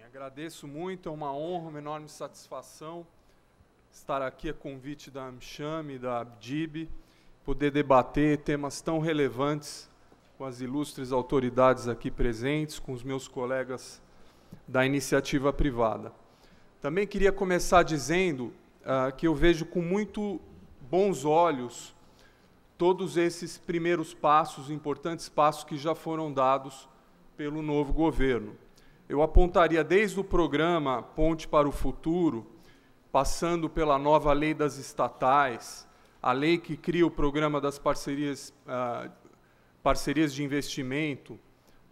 Agradeço muito, é uma honra, uma enorme satisfação estar aqui a convite da AmCham e da ABDIB, poder debater temas tão relevantes com as ilustres autoridades aqui presentes, com os meus colegas da iniciativa privada. Também queria começar dizendo que eu vejo com muito bons olhos todos esses primeiros passos, importantes passos que já foram dados pelo novo governo. Eu apontaria desde o programa Ponte para o Futuro, passando pela nova lei das estatais, a lei que cria o programa das parcerias de investimento,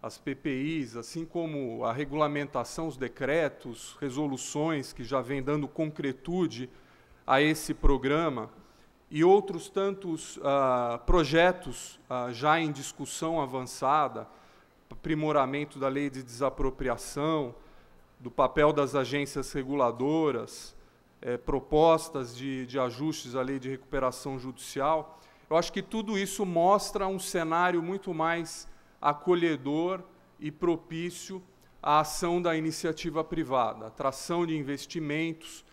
as PPIs, assim como a regulamentação, os decretos, resoluções que já vêm dando concretude a esse programa, e outros tantos projetos já em discussão avançada, aprimoramento da lei de desapropriação, do papel das agências reguladoras, propostas de ajustes à lei de recuperação judicial. Eu acho que tudo isso mostra um cenário muito mais acolhedor e propício à ação da iniciativa privada, atração de investimentos,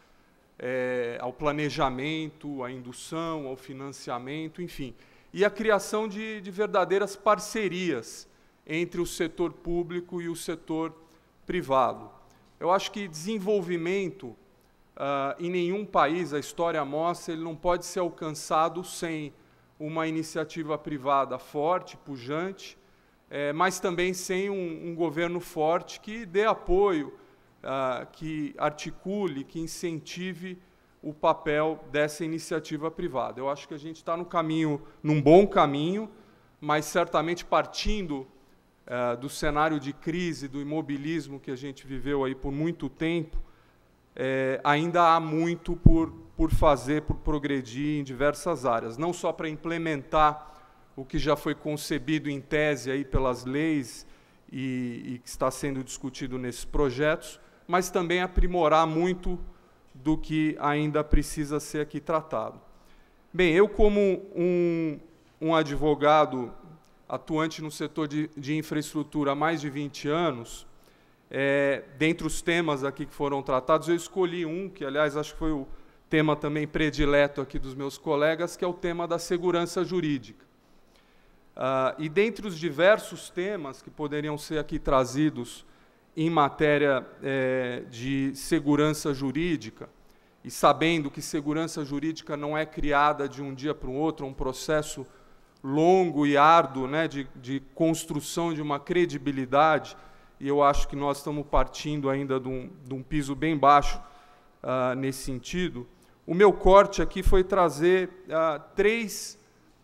ao planejamento, à indução, ao financiamento, enfim, e a criação de verdadeiras parcerias entre o setor público e o setor privado. Eu acho que desenvolvimento, em nenhum país, a história mostra, ele não pode ser alcançado sem uma iniciativa privada forte, pujante, mas também sem um governo forte que dê apoio, que articule, que incentive o papel dessa iniciativa privada. Eu acho que a gente está num bom caminho, mas certamente partindo do cenário de crise, do imobilismo que a gente viveu aí por muito tempo, ainda há muito por fazer, por progredir em diversas áreas, não só para implementar o que já foi concebido em tese aí pelas leis e que está sendo discutido nesses projetos, mas também aprimorar muito do que ainda precisa ser aqui tratado. Bem, eu como um advogado atuante no setor de infraestrutura há mais de 20 anos, dentre os temas aqui que foram tratados, eu escolhi um, que, aliás, acho que foi o tema também predileto aqui dos meus colegas, que é o tema da segurança jurídica. E dentre os diversos temas que poderiam ser aqui trazidos em matéria de segurança jurídica, e sabendo que segurança jurídica não é criada de um dia para o outro, é um processo longo e árduo, né, de construção de uma credibilidade, e eu acho que nós estamos partindo ainda de um piso bem baixo nesse sentido. O meu corte aqui foi trazer 3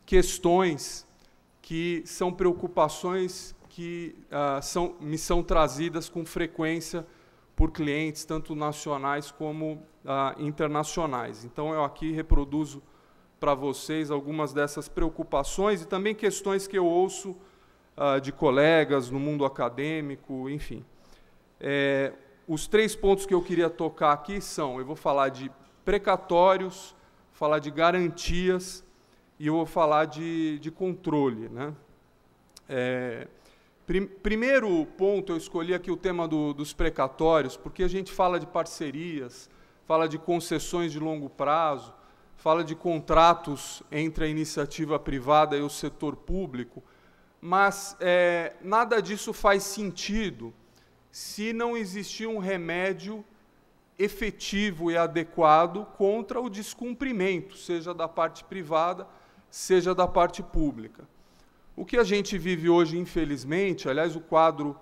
questões que são preocupações que me são trazidas com frequência por clientes, tanto nacionais como internacionais. Então, eu aqui reproduzo para vocês algumas dessas preocupações e também questões que eu ouço de colegas no mundo acadêmico, enfim. Os 3 pontos que eu queria tocar aqui são, eu vou falar de precatórios, falar de garantias e eu vou falar de controle, né? Primeiro ponto, eu escolhi aqui o tema dos precatórios, porque a gente fala de parcerias, fala de concessões de longo prazo, fala de contratos entre a iniciativa privada e o setor público, mas nada disso faz sentido se não existir um remédio efetivo e adequado contra o descumprimento, seja da parte privada, seja da parte pública. O que a gente vive hoje, infelizmente, aliás, o quadro,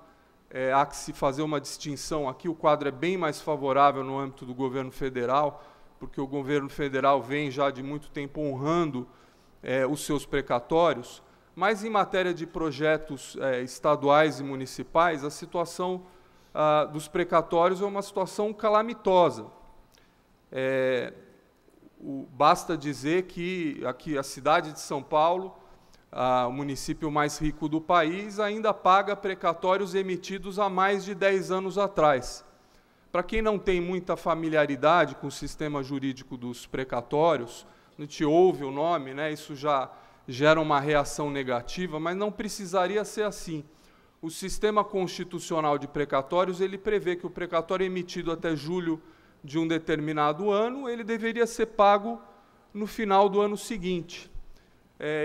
há que se fazer uma distinção aqui, o quadro é bem mais favorável no âmbito do governo federal, porque o governo federal vem já de muito tempo honrando os seus precatórios, mas em matéria de projetos estaduais e municipais, a situação dos precatórios é uma situação calamitosa. Basta dizer que aqui a cidade de São Paulo, o município mais rico do país, ainda paga precatórios emitidos há mais de 10 anos atrás. Para quem não tem muita familiaridade com o sistema jurídico dos precatórios, a gente ouve o nome, né, isso já gera uma reação negativa, mas não precisaria ser assim. o sistema constitucional de precatórios, ele prevê que o precatório emitido até julho de um determinado ano, ele deveria ser pago no final do ano seguinte.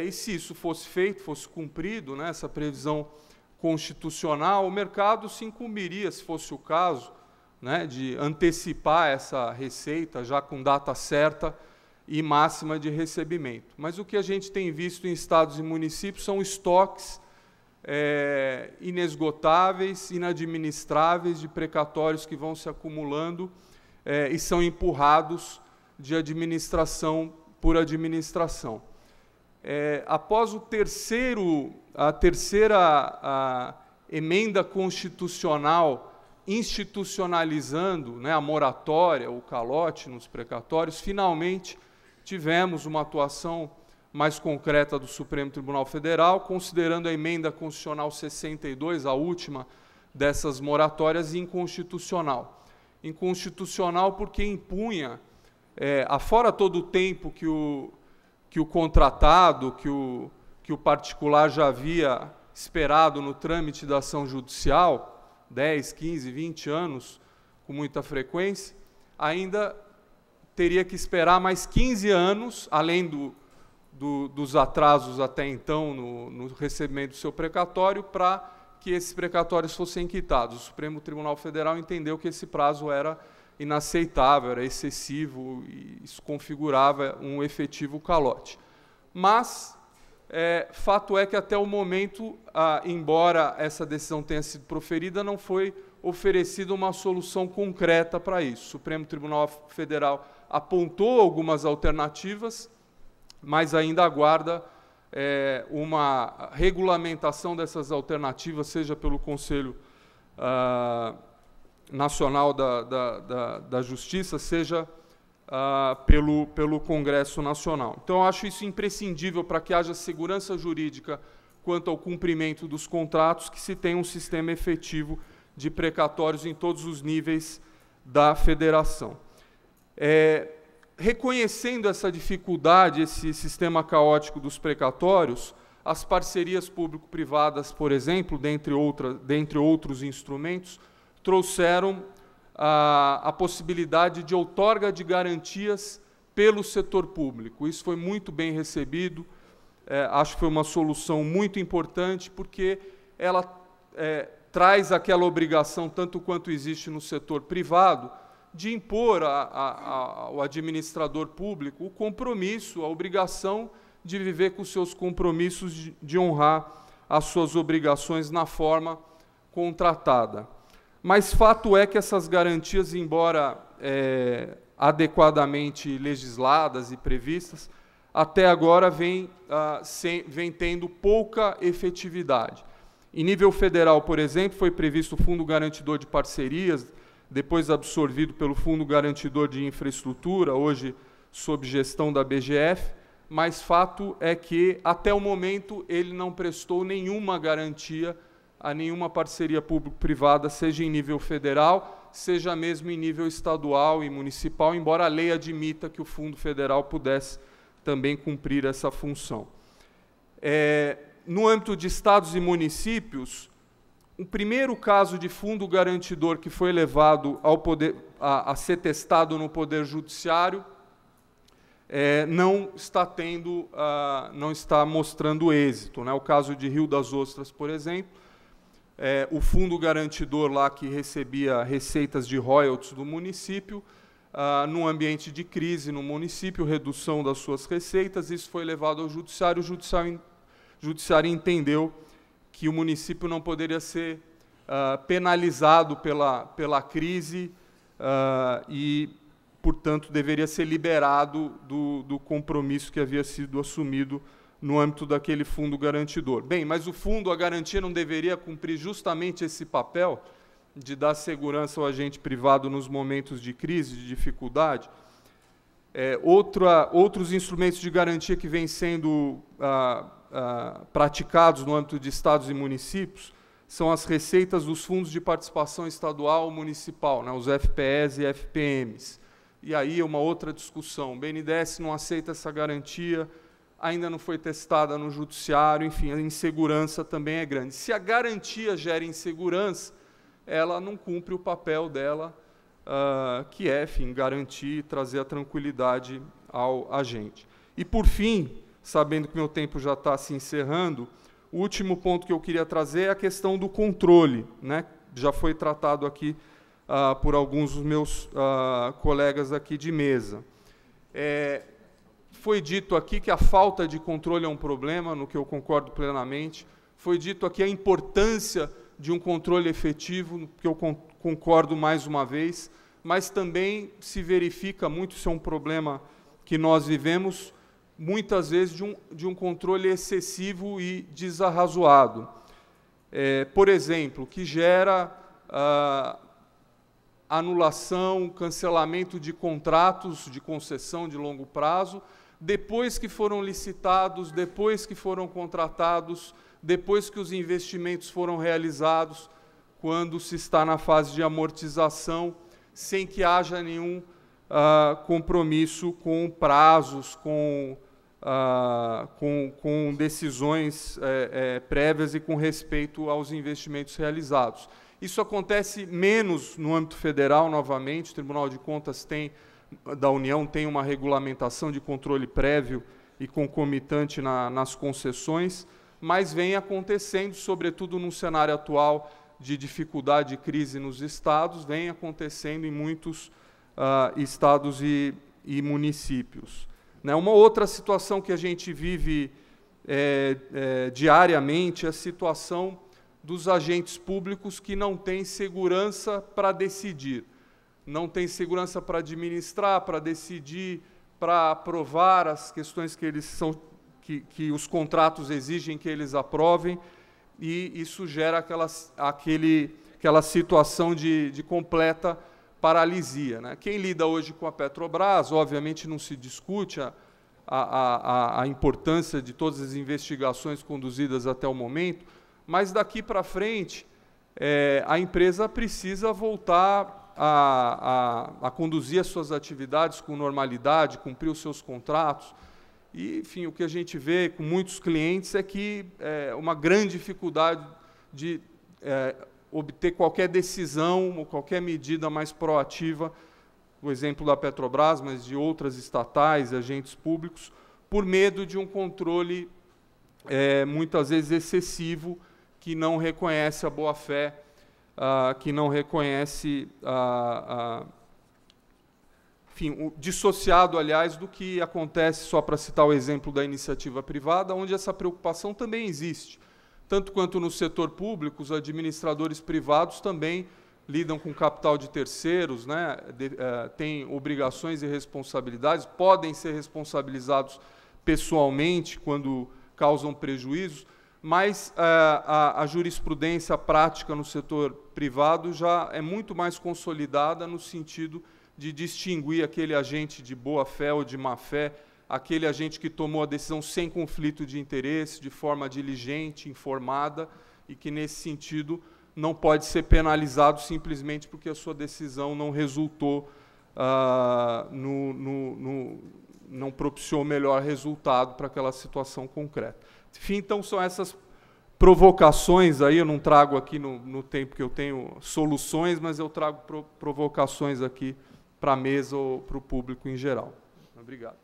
E se isso fosse feito, fosse cumprido, né, essa previsão constitucional, o mercado se incumbiria, se fosse o caso, né, de antecipar essa receita já com data certa e máxima de recebimento. Mas o que a gente tem visto em estados e municípios são estoques inesgotáveis, inadministráveis de precatórios que vão se acumulando e são empurrados de administração por administração. Após a terceira emenda constitucional institucionalizando, né, a moratória, o calote nos precatórios, finalmente tivemos uma atuação mais concreta do Supremo Tribunal Federal, considerando a emenda constitucional 62, a última dessas moratórias, inconstitucional. Inconstitucional porque impunha, afora todo o tempo que o contratado, que o particular já havia esperado no trâmite da ação judicial, 10, 15, 20 anos, com muita frequência, ainda teria que esperar mais 15 anos, além dos atrasos até então no recebimento do seu precatório, para que esses precatórios fossem quitados. O Supremo Tribunal Federal entendeu que esse prazo era inaceitável, era excessivo, e isso configurava um efetivo calote. Mas, fato é que até o momento, embora essa decisão tenha sido proferida, não foi oferecida uma solução concreta para isso. O Supremo Tribunal Federal apontou algumas alternativas, mas ainda aguarda uma regulamentação dessas alternativas, seja pelo Conselho Nacional da Justiça, seja pelo Congresso Nacional. Então, eu acho isso imprescindível para que haja segurança jurídica quanto ao cumprimento dos contratos, que se tenha um sistema efetivo de precatórios em todos os níveis da federação. Reconhecendo essa dificuldade, esse sistema caótico dos precatórios, as parcerias público-privadas, por exemplo, dentre outros instrumentos, trouxeram a possibilidade de outorga de garantias pelo setor público. Isso foi muito bem recebido, acho que foi uma solução muito importante, porque ela traz aquela obrigação, tanto quanto existe no setor privado, de impor ao administrador público o compromisso, a obrigação de viver com os seus compromissos, de honrar as suas obrigações na forma contratada. Mas fato é que essas garantias, embora adequadamente legisladas e previstas, até agora vem tendo pouca efetividade. Em nível federal, por exemplo, foi previsto o Fundo Garantidor de Parcerias, depois absorvido pelo Fundo Garantidor de Infraestrutura, hoje sob gestão da BGF, mas fato é que, até o momento, ele não prestou nenhuma garantia a nenhuma parceria público-privada, seja em nível federal, seja mesmo em nível estadual e municipal, embora a lei admita que o Fundo Federal pudesse também cumprir essa função. No âmbito de estados e municípios, o primeiro caso de fundo garantidor que foi levado a ser testado no Poder Judiciário não está mostrando êxito, né? O caso de Rio das Ostras, por exemplo, o fundo garantidor lá que recebia receitas de royalties do município, num ambiente de crise no município, redução das suas receitas, isso foi levado ao Judiciário, o Judiciário entendeu que o município não poderia ser penalizado pela crise e, portanto, deveria ser liberado do compromisso que havia sido assumido no âmbito daquele fundo garantidor. Bem, mas o fundo, a garantia, não deveria cumprir justamente esse papel de dar segurança ao agente privado nos momentos de crise, de dificuldade? Outros instrumentos de garantia que vêm sendo praticados no âmbito de estados e municípios são as receitas dos fundos de participação estadual ou municipal, né, os FPEs e FPMs. E aí é uma outra discussão. O BNDES não aceita essa garantia, ainda não foi testada no judiciário, enfim, a insegurança também é grande. Se a garantia gera insegurança, ela não cumpre o papel dela, que é, enfim, garantir e trazer a tranquilidade ao agente. E, por fim, sabendo que meu tempo já está se encerrando, o último ponto que eu queria trazer é a questão do controle, né? Já foi tratado aqui por alguns dos meus colegas aqui de mesa. Foi dito aqui que a falta de controle é um problema, no que eu concordo plenamente. Foi dito aqui a importância de um controle efetivo, no que eu concordo mais uma vez, mas também se verifica muito, isso é um problema que nós vivemos, muitas vezes de um controle excessivo e desarrazoado. Por exemplo, que gera anulação, cancelamento de contratos de concessão de longo prazo, depois que foram licitados, depois que foram contratados, depois que os investimentos foram realizados, quando se está na fase de amortização, sem que haja nenhum compromisso com prazos, com decisões prévias e com respeito aos investimentos realizados. Isso acontece menos no âmbito federal, novamente, o Tribunal de Contas da União tem uma regulamentação de controle prévio e concomitante nas concessões, mas vem acontecendo, sobretudo num cenário atual de dificuldade e crise nos estados, vem acontecendo em muitos estados e municípios. Uma outra situação que a gente vive diariamente é a situação dos agentes públicos que não têm segurança para decidir, não têm segurança para administrar, para decidir, para aprovar as questões que os contratos exigem que eles aprovem, e isso gera aquela situação de completa paralisia, né? Quem lida hoje com a Petrobras, obviamente não se discute a importância de todas as investigações conduzidas até o momento, mas daqui para frente a empresa precisa voltar a conduzir as suas atividades com normalidade, cumprir os seus contratos. E, enfim, o que a gente vê com muitos clientes é que uma grande dificuldade de obter qualquer decisão ou qualquer medida mais proativa, o exemplo da Petrobras, mas de outras estatais, agentes públicos, por medo de um controle muitas vezes excessivo, que não reconhece a boa-fé, que não reconhece, enfim, dissociado, aliás, do que acontece, só para citar o exemplo da iniciativa privada, onde essa preocupação também existe. Tanto quanto no setor público, os administradores privados também lidam com capital de terceiros, né? Têm obrigações e responsabilidades, podem ser responsabilizados pessoalmente quando causam prejuízos, mas a jurisprudência prática no setor privado já é muito mais consolidada no sentido de distinguir aquele agente de boa-fé ou de má-fé, aquele agente que tomou a decisão sem conflito de interesse, de forma diligente, informada, e que, nesse sentido, não pode ser penalizado simplesmente porque a sua decisão não resultou, não propiciou o melhor resultado para aquela situação concreta. Enfim, então, são essas provocações aí, eu não trago aqui no tempo que eu tenho soluções, mas eu trago provocações aqui para a mesa ou para o público em geral. Obrigado.